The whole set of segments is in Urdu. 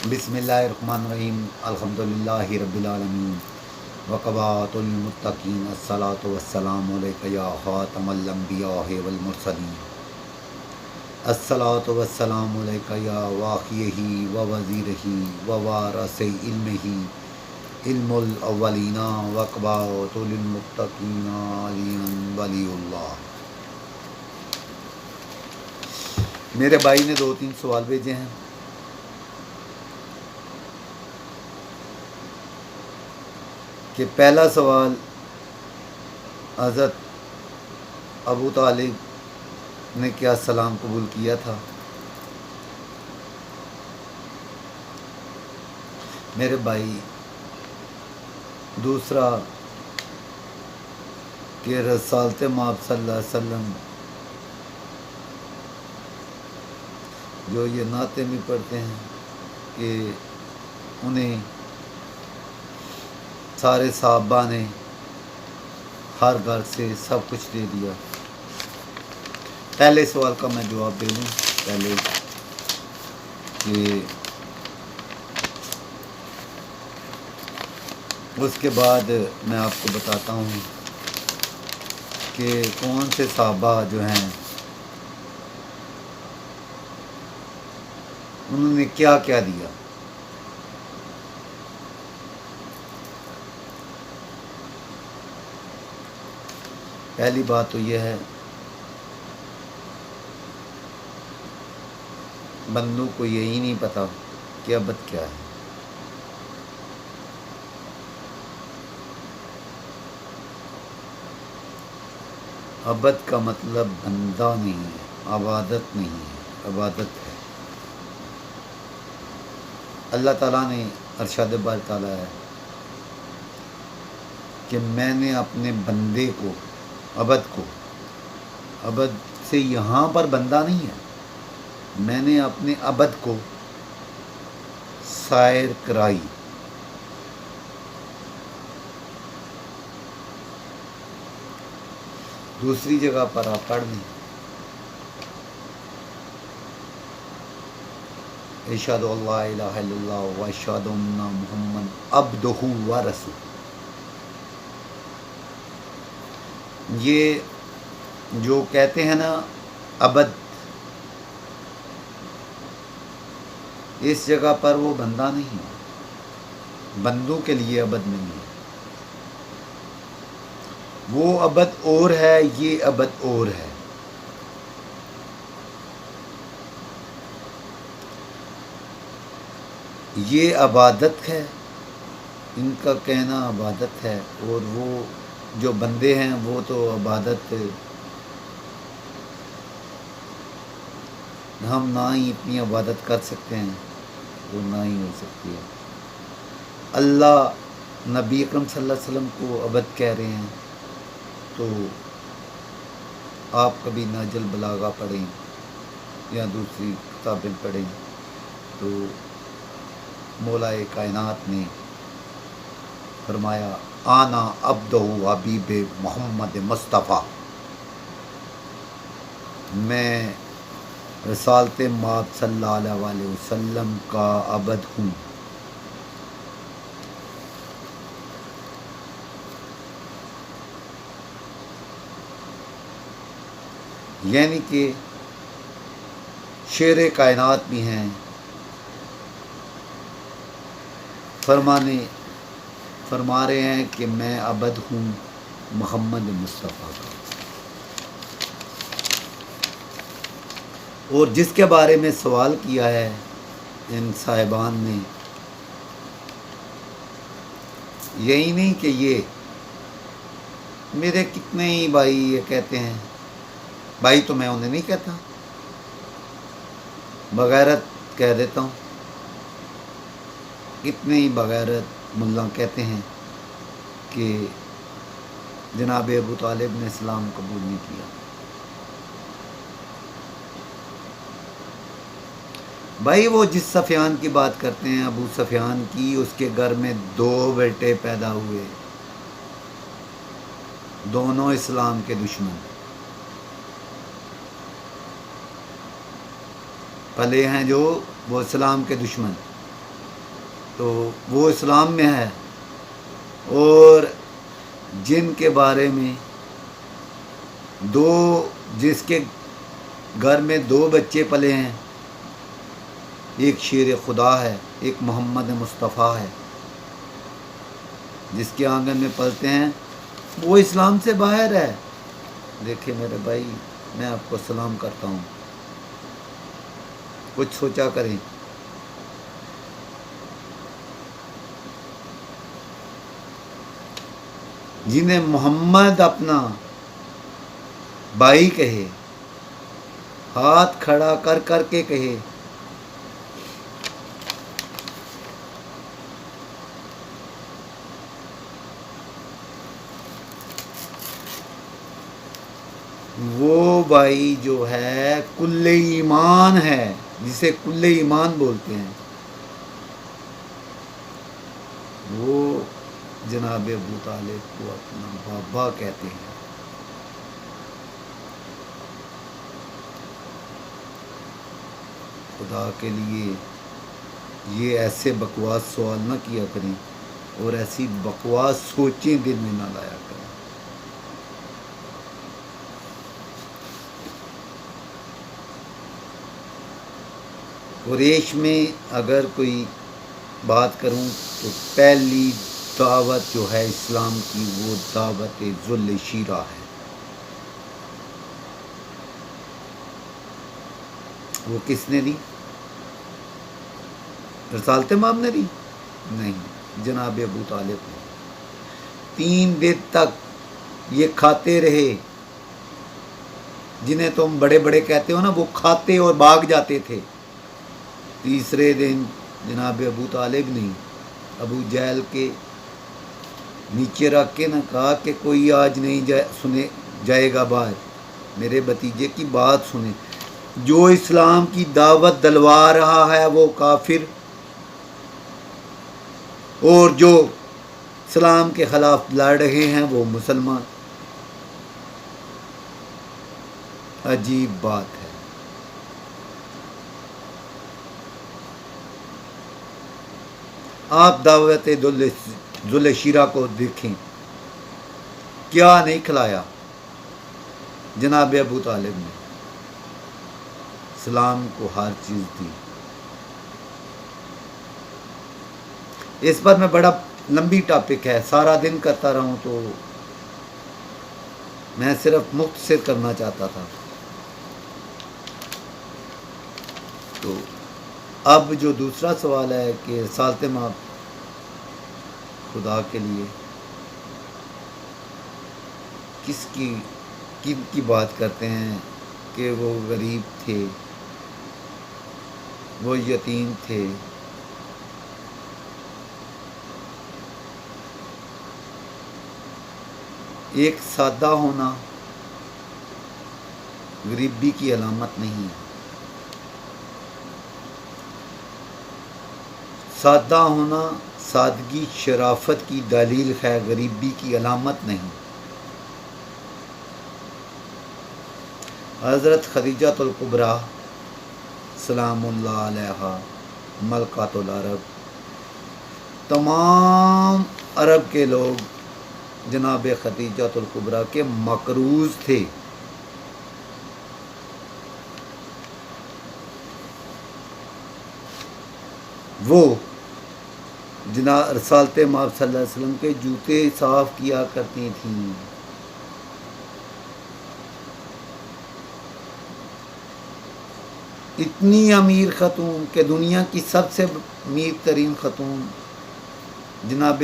بسم اللہ الرحمن الرحیم الحمدللہ رب العالمین وقبات المتقین الصلاۃ والسلام علیک یا خاتم الانبیاء والمرسلین الصلاۃ والسلام علیک یا واقیہ و وزیرہ و وارث علمہ علم الاولین وقبات المتقین علی ولی اللہ۔ میرے بھائی نے 2-3 سوال بھیجے ہیں۔ کہ پہلا سوال حضرت ابو طالب نے کیا سلام قبول کیا تھا؟ میرے بھائی، دوسرا کہ رسالت مآب صلی اللہ علیہ وسلم جو یہ نعتیں بھی پڑھتے ہیں کہ انہیں سارے صحابہ نے ہر گھر سے سب کچھ دے دیا۔ پہلے سوال کا میں جواب دے دوں پہلے کہ اس کے بعد میں آپ کو بتاتا ہوں کہ کون سے صحابہ جو ہیں انہوں نے کیا کیا دیا۔ پہلی بات تو یہ ہے، بندوں کو یہی نہیں پتا کہ ابد کیا ہے۔ ابد کا مطلب بندہ نہیں ہے، عبادت نہیں ہے، عبادت ہے۔ اللہ تعالیٰ نے ارشاد باری تعالیٰ ہے کہ میں نے اپنے بندے کو عبد سے یہاں پر بندہ نہیں ہے، میں نے اپنے عبد کو سائر کرائی۔ دوسری جگہ پر آپ پڑھ دیں، اشہد اللہ الہ الا اللہ و اشہد ان محمد عبدہ و رسول۔ یہ جو کہتے ہیں نا عبد، اس جگہ پر وہ بندہ نہیں ہے، بندوں کے لیے عبد نہیں ہے۔ وہ عبد اور ہے، یہ عبد اور ہے۔ یہ عبادت ہے، ان کا کہنا عبادت ہے، اور وہ جو بندے ہیں وہ تو عبادت ہم نہ ہی اتنی عبادت کر سکتے ہیں، وہ نہ ہی ہو سکتی ہے۔ اللہ نبی اکرم صلی اللہ علیہ وسلم کو عبد کہہ رہے ہیں، تو آپ کبھی نہج البلاغہ پڑھیں یا دوسری کتابیں پڑھیں تو مولا کائنات نے فرمایا آنا عبدہ حبیب محمد مصطفیٰ، میں رسالت مآب صلی اللہ علیہ وسلم کا عبد ہوں۔ یعنی کہ شیر کائنات بھی ہیں، فرما رہے ہیں کہ میں عبد ہوں محمد مصطفیٰ کا۔ اور جس کے بارے میں سوال کیا ہے ان صاحبان نے، یہی نہیں کہ یہ میرے کتنے ہی بھائی یہ کہتے ہیں، بھائی تو میں انہیں نہیں کہتا، بغیرت کہہ دیتا ہوں، کتنے ہی بغیرت ملا کہتے ہیں کہ جناب ابو طالب نے اسلام قبول نہیں کیا۔ بھائی وہ جس سفیان کی بات کرتے ہیں، ابو سفیان کی، اس کے گھر میں 2 بیٹے پیدا ہوئے، دونوں اسلام کے دشمن پلے ہیں، جو وہ اسلام کے دشمن۔ تو وہ اسلام میں ہے، اور جن کے بارے میں جس کے گھر میں 2 بچے پلے ہیں، ایک شیر خدا ہے، ایک محمد مصطفیٰ ہے، جس کے آنگن میں پلتے ہیں، وہ اسلام سے باہر ہے۔ دیکھیں میرے بھائی، میں آپ کو سلام کرتا ہوں، کچھ سوچا کریں۔ جنہیں محمد اپنا بھائی کہے، ہاتھ کھڑا کر کر کے کہے، وہ بھائی جو ہے کل ایمان ہے، جسے کل ایمان بولتے ہیں، وہ جناب ابو طالب کو اپنا بابا کہتے ہیں۔ خدا کے لیے یہ ایسے بکواس سوال نہ کیا کریں، اور ایسی بکواس سوچیں دل میں نہ لایا کریں۔ قریش میں اگر کوئی بات کروں تو پہلی دعوت جو ہے اسلام کی، وہ دعوت ذل شیرہ ہے۔ وہ کس نے دی؟ رسالت مآب نے دی؟ نہیں، جناب ابو طالب نے۔ 3 دن تک یہ کھاتے رہے، جنہیں تم بڑے بڑے کہتے ہو نا، وہ کھاتے اور بھاگ جاتے تھے۔ تیسرے دن جناب ابو طالب نے ابو جہل کے نیچے رکھ کے نہ کہا کہ کوئی آج نہیں سنے جائے گا باہر، میرے بھتیجے کی بات سنیں، جو اسلام کی دعوت دلوا رہا ہے وہ کافر، اور جو اسلام کے خلاف لڑ رہے ہیں وہ مسلمان۔ عجیب بات ہے۔ آپ دعوت ذل شیرہ کو دیکھیں، کیا نہیں کھلایا جناب ابو طالب نے، اسلام کو ہر چیز دی۔ اس پر میں بڑا لمبی ٹاپک ہے، سارا دن کرتا رہوں تو میں صرف مختصر کرنا چاہتا تھا۔ تو اب جو دوسرا سوال ہے کہ رسالت مآب خدا کے لیے کن کی بات کرتے ہیں کہ وہ غریب تھے، وہ یتیم تھے، ایک سادہ ہونا غریبی کی علامت نہیں ہے۔ سادہ ہونا سادگی شرافت کی دلیل ہے، غریبی کی علامت نہیں۔ حضرت خدیجہ الکبریٰ سلام اللہ علیہا، ملکۃ العرب، تمام عرب کے لوگ جناب خدیجہ الکبریٰ کے مقروض تھے۔ وہ جناب رسالت مآب صلی اللہ علیہ وسلم کے جوتے صاف کیا کرتی تھیں۔ اتنی امیر خاتون کہ دنیا کی سب سے امیر ترین خاتون جناب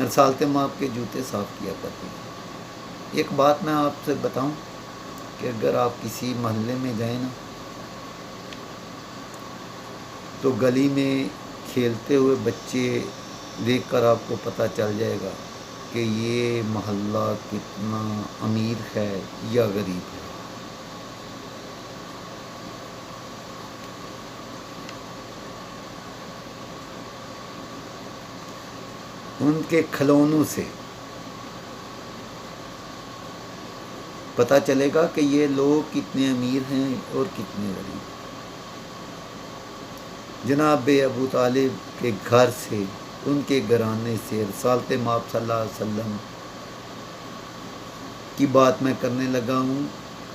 رسالت مآب کے جوتے صاف کیا کرتی تھیں۔ ایک بات میں آپ سے بتاؤں کہ اگر آپ کسی محلے میں جائیں نا، تو گلی میں کھیلتے ہوئے بچے دیکھ کر آپ کو پتہ چل جائے گا کہ یہ محلہ کتنا امیر ہے یا غریب ہے۔ ان کے کھلونوں سے پتہ چلے گا کہ یہ لوگ کتنے امیر ہیں اور کتنے غریب۔ جناب ابو طالب کے گھر سے، ان کے گھرانے سے رسالت مآب صلی اللہ علیہ وسلم کی بات میں کرنے لگا ہوں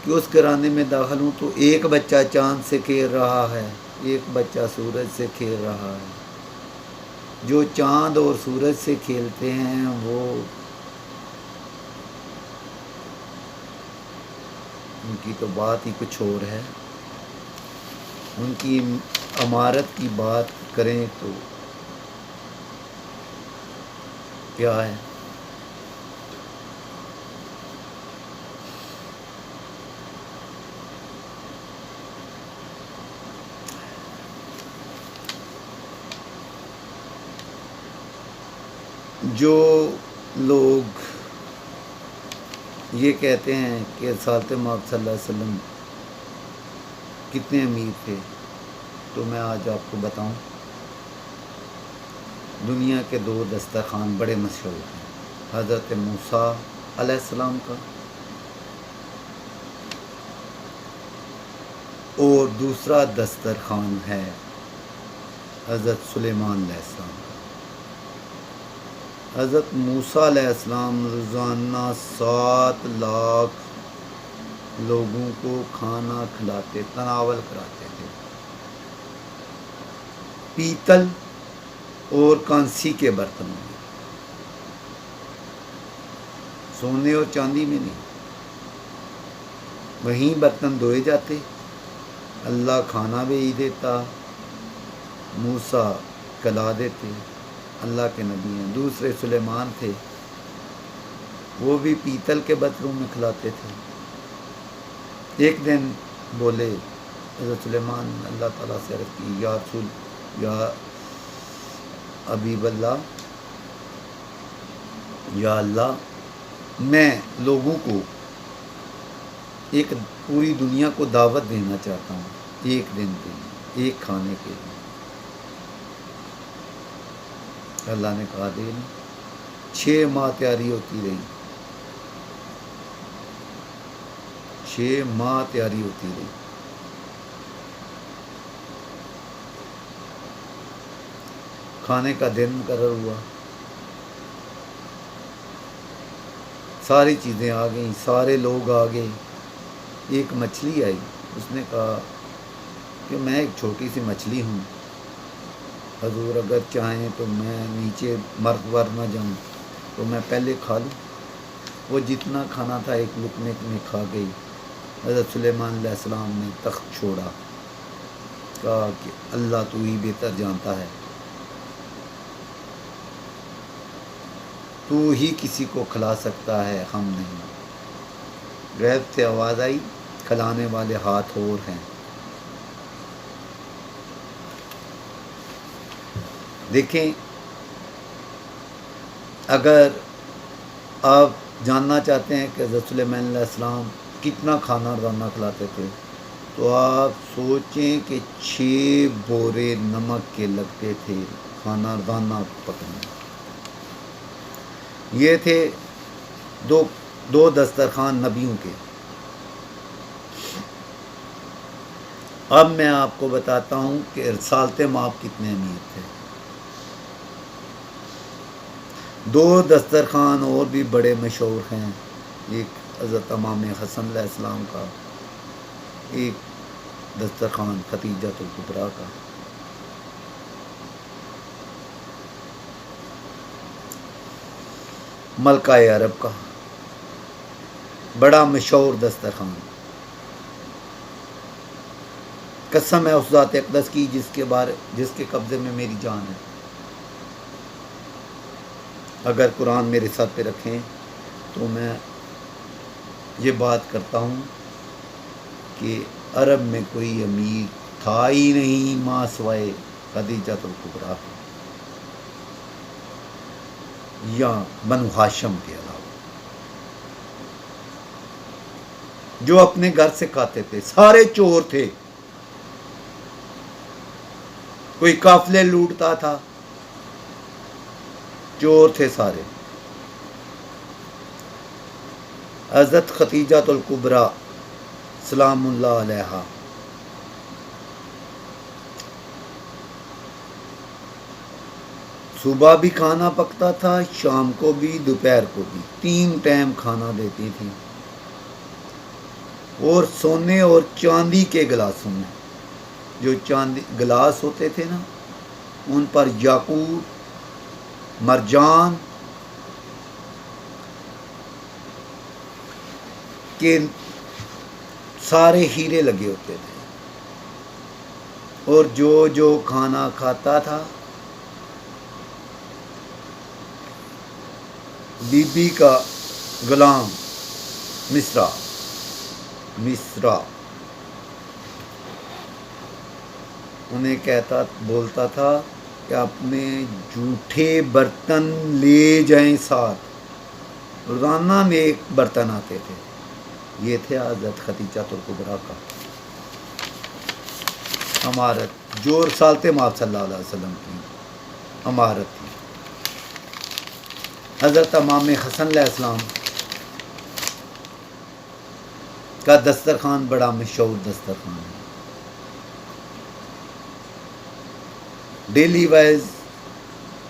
کہ اس گھرانے میں داخل ہوں تو ایک بچہ چاند سے کھیل رہا ہے، ایک بچہ سورج سے کھیل رہا ہے۔ جو چاند اور سورج سے کھیلتے ہیں وہ ان کی تو بات ہی کچھ اور ہے، ان کی عمارت کی بات کریں تو کیا ہے۔ جو لوگ یہ کہتے ہیں کہ رسالت مآب صلی اللہ علیہ وسلم کتنے امیر تھے، تو میں آج آپ کو بتاؤں، دنیا کے دو دسترخوان بڑے مشہور ہیں، حضرت موسیٰ علیہ السلام کا اور دوسرا دسترخوان ہے حضرت سلیمان علیہ السلام کا۔ حضرت موسیٰ علیہ السلام روزانہ 7 لاکھ لوگوں کو کھانا کھلاتے، تناول کراتے تھے، پیتل اور کانسی کے برتنوں میں، سونے اور چاندی میں نہیں۔ وہیں برتن دھوئے جاتے، اللہ کھانا بھی دیتا، موسیٰ کھلا دیتے، اللہ کے نبی ہیں۔ دوسرے سلیمان تھے، وہ بھی پیتل کے برتنوں میں کھلاتے تھے۔ ایک دن بولے حضرت سلیمان، اللہ تعالیٰ سے عرض کی، یا رسول، یا حبیب اللہ، یا اللہ، میں لوگوں کو ایک پوری دنیا کو دعوت دینا چاہتا ہوں، ایک دن کے لیے، ایک کھانے کے لیے۔ اللہ نے کہا دے نہیں۔ 6 ماہ تیاری ہوتی رہی، 6 ماہ تیاری ہوتی رہی۔ کھانے کا دن مقرر ہوا، ساری چیزیں آ گئیں، سارے لوگ آ گئے۔ ایک مچھلی آئی، اس نے کہا کہ میں ایک چھوٹی سی مچھلی ہوں، حضور اگر چاہیں تو میں نیچے مر نہ جاؤں تو میں پہلے کھا لوں۔ وہ جتنا کھانا تھا ایک لقمے میں کھا گئی۔ حضرت سلیمان علیہ السلام نے تخت چھوڑا، کہا کہ اللہ تو ہی بہتر جانتا ہے، تو ہی کسی کو کھلا سکتا ہے، ہم نہیں۔ غیب سے آواز آئی، کھلانے والے ہاتھ اور ہیں۔ دیکھیں، اگر آپ جاننا چاہتے ہیں کہ حضرت سلیمان علیہ السلام کتنا کھانا روزانہ کھلاتے تھے، تو آپ سوچیں کہ 6 بورے نمک کے لگتے تھے کھانا روزانہ پکانا۔ یہ تھے دو دسترخوان نبیوں کے۔ اب میں آپ کو بتاتا ہوں کہ رسالت مآب کتنے امیر تھے۔ 2 دسترخوان اور بھی بڑے مشہور ہیں، ایک حضرت امام حسن علیہ السلام کا، ایک دسترخوان خدیجہ الکبریٰ کا۔ ملکہ عرب کا بڑا مشہور دسترخوان۔ قسم ہے اس ذات اقدس کی جس کے قبضے میں میری جان ہے، اگر قرآن میرے ساتھ پہ رکھیں تو میں یہ بات کرتا ہوں کہ عرب میں کوئی امیر تھا ہی نہیں ماں سوائے خدیجہ الکبریٰ یا بنو ہاشم کے علاوہ، جو اپنے گھر سے کھاتے تھے۔ سارے چور تھے، کوئی قافلے لوٹتا تھا، چور تھے سارے۔ حضرت خدیجہ الکبریٰ سلام اللہ علیہا صبح بھی کھانا پکتا تھا، شام کو بھی، دوپہر کو بھی، 3 ٹائم کھانا دیتی تھی. اور سونے اور چاندی کے گلاسوں میں، جو چاندی گلاس ہوتے تھے نا، ان پر یاقوت، مرجان کے سارے ہیرے لگے ہوتے تھے. اور جو کھانا کھاتا تھا، بی بی کا غلام مصرا انہیں بولتا تھا کہ اپنے جھوٹے برتن لے جائیں ساتھ. روزانہ میں ایک برتن آتے تھے. یہ تھے حضرت خدیجہ الکبریٰ کا امارت، جو رسالت مآب صلی اللہ علیہ وسلم کی امارت تھی. حضرت امام حسن علیہ السلام کا دسترخوان بڑا مشہور دسترخوان ہے. ڈیلی وائز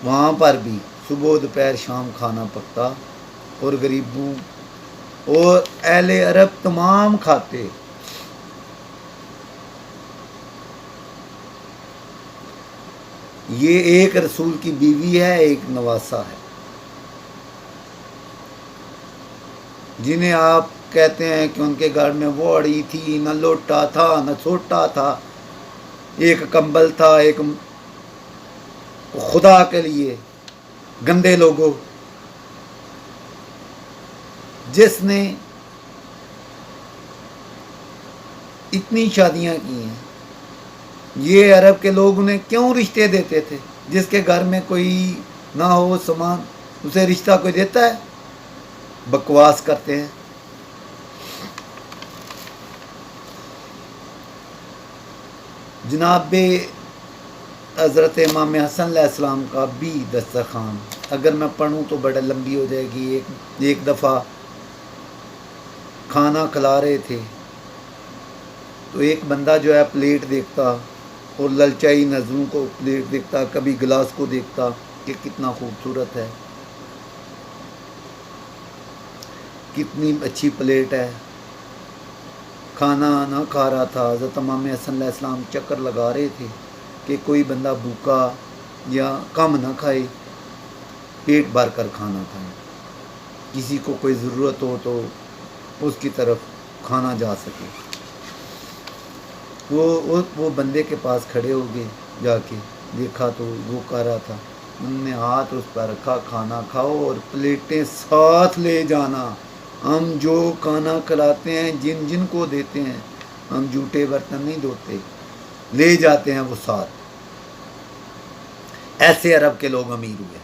وہاں پر بھی صبح دوپہر شام کھانا پکتا، اور غریبوں اور اہل عرب تمام کھاتے. یہ ایک رسول کی بیوی ہے، ایک نواسہ ہے، جنہیں آپ کہتے ہیں کہ ان کے گھر میں ووڑی تھی، نہ لوٹا تھا نہ چھوٹا تھا، ایک کمبل تھا. ایک خدا کے لیے گندے لوگوں، جس نے اتنی شادیاں کی ہیں. یہ عرب کے لوگ انہیں کیوں رشتے دیتے تھے؟ جس کے گھر میں کوئی نہ ہو سامان، اسے رشتہ کوئی دیتا ہے؟ بکواس کرتے ہیں. جناب حضرت امام حسن علیہ السلام کا بھی دسترخوان، اگر میں پڑھوں تو بڑا لمبی ہو جائے گی. ایک دفعہ کھانا کھلا رہے تھے تو ایک بندہ جو ہے پلیٹ دیکھتا اور للچائی نظروں کو پلیٹ دیکھتا، کبھی گلاس کو دیکھتا کہ کتنا خوبصورت ہے، کتنی اچھی پلیٹ ہے. کھانا نہ کھا رہا تھا. حضرت امام حسن علیہ السلام چکر لگا رہے تھے کہ کوئی بندہ بھوکا یا کم نہ کھائے، پیٹ بھر کر کھانا کھائے، کسی کو کوئی ضرورت ہو تو اس کی طرف کھانا جا سکے. وہ بندے کے پاس کھڑے ہو گئے، جا کے دیکھا تو وہ کہہ رہا تھا. انہوں نے ہاتھ اس پر رکھا، کھانا کھاؤ اور پلیٹیں ساتھ لے جانا. ہم جو کھانا کھلاتے ہیں، جن جن کو دیتے ہیں، ہم جھوٹے برتن نہیں دھوتے، لے جاتے ہیں وہ ساتھ. ایسے عرب کے لوگ امیر ہوئے.